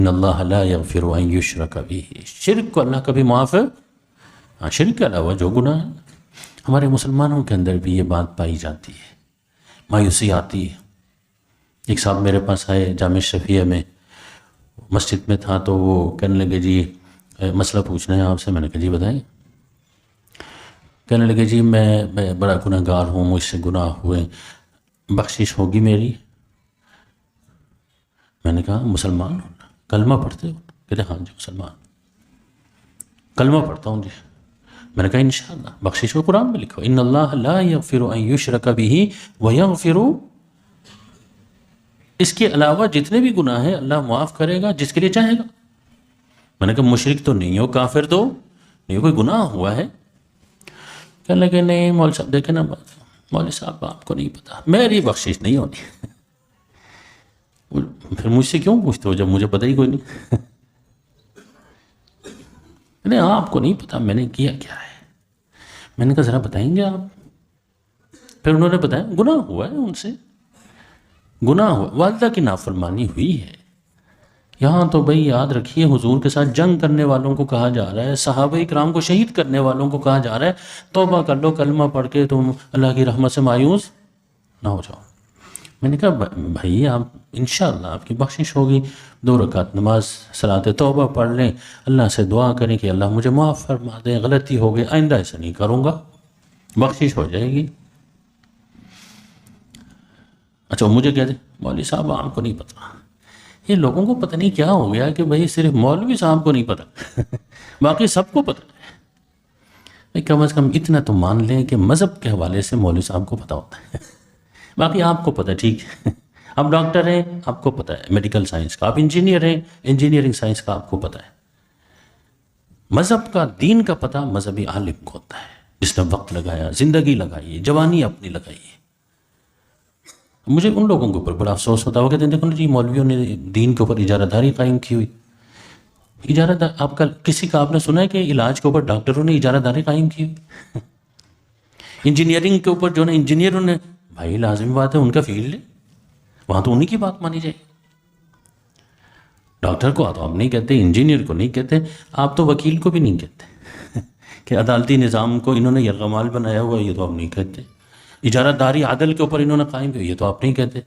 ان اللہ لا یغفر ان یشرک بہ، شرک کو اللہ کبھی معاف شرک کے علاوہ جو گناہ ہے. ہمارے مسلمانوں کے اندر بھی یہ بات پائی جاتی ہے، مایوسی آتی ہے. ایک صاحب میرے پاس آئے جامع شفیع میں، مسجد میں تھا، تو وہ کہنے لگے جی مسئلہ پوچھنا ہے آپ سے. میں نے کہا جی بتائیں. کہنے لگے جی میں بڑا گناہ گار ہوں، مجھ سے گناہ ہوئے، بخشش ہوگی میری؟ میں نے کہا مسلمان ہو، کلمہ پڑھتے ہو؟ کہتے ہاں جی مسلمان، کلمہ پڑھتا ہوں جی. میں نے کہا انشاءاللہ بخشش ہو، قرآن میں لکھو ان اللہ لا یغفر ان یشرک بہ ویغفر، اس کے علاوہ جتنے بھی گناہ ہیں اللہ معاف کرے گا جس کے لیے چاہے گا. میں نے کہا مشرک تو نہیں ہو، کافر تو نہیں ہو، کوئی گناہ ہوا ہے؟ کہنے لگے نہیں مولوی صاحب دیکھیں نا، مولوی صاحب آپ کو نہیں پتا، میری بخشش نہیں ہونی. پھر مجھ سے کیوں پوچھتے ہو جب مجھے پتہ ہی کوئی نہیں؟ نہیں آپ کو نہیں پتا میں نے کیا کیا ہے. میں نے کہا ذرا بتائیں گے آپ؟ پھر انہوں نے بتایا گناہ ہوا ہے، ان سے گناہ ہوا، والدہ کی نافرمانی ہوئی ہے. یہاں تو بھئی یاد رکھیے حضور کے ساتھ جنگ کرنے والوں کو کہا جا رہا ہے، صحابہ اکرام کو شہید کرنے والوں کو کہا جا رہا ہے توبہ کر لو، کلمہ پڑھ کے تم اللہ کی رحمت سے مایوس نہ ہو جاؤ. میں نے کہا بھائی آپ انشاءاللہ آپ کی بخشش ہوگی، 2 رکعت نماز صلاۃ توبہ پڑھ لیں، اللہ سے دعا کریں کہ اللہ مجھے معاف فرما دیں، غلطی ہو گئی آئندہ ایسا نہیں کروں گا، بخشش ہو جائے گی. اچھا مجھے کہتے مولوی صاحب آپ کو نہیں پتا. یہ لوگوں کو پتہ نہیں کیا ہو گیا کہ بھئی صرف مولوی صاحب کو نہیں پتا باقی سب کو پتا ہے. کم از کم اتنا تو مان لیں کہ مذہب کے حوالے سے مولوی صاحب کو پتا ہوتا ہے، باقی آپ کو پتہ ٹھیک ہے. آپ ڈاکٹر ہیں آپ کو پتہ ہے میڈیکل سائنس کا، آپ انجینئر ہیں انجینئرنگ سائنس کا آپ کو پتہ ہے. مذہب کا، دین کا پتہ مذہبی عالم کو ہوتا ہے جس نے وقت لگایا، زندگی لگائی، جوانی اپنی لگائی. مجھے ان لوگوں کے اوپر بڑا افسوس ہوتا ہوگا کہ دیکھو جی مولویوں نے دین کے اوپر اجارہ داری قائم کی ہوئی. اجارہ دار آپ کا کسی کا آپ نے سنا ہے کہ علاج کے اوپر ڈاکٹروں نے اجارہ داری قائم کی ہوئی؟ انجینئرنگ کے اوپر جو نا انجینئروں نے، بھائی لازمی بات ہے ان کا فیلڈ ہے، وہاں تو انہی کی بات مانی جائے. ڈاکٹر کو تو آپ نہیں کہتے، انجینئر کو نہیں کہتے، آپ تو وکیل کو بھی نہیں کہتے کہ عدالتی نظام کو انہوں نے یرغمال بنایا ہوا، یہ تو آپ نہیں کہتے. اجارہ داری عدل کے اوپر انہوں نے قائم کی، یہ تو آپ نہیں کہتے.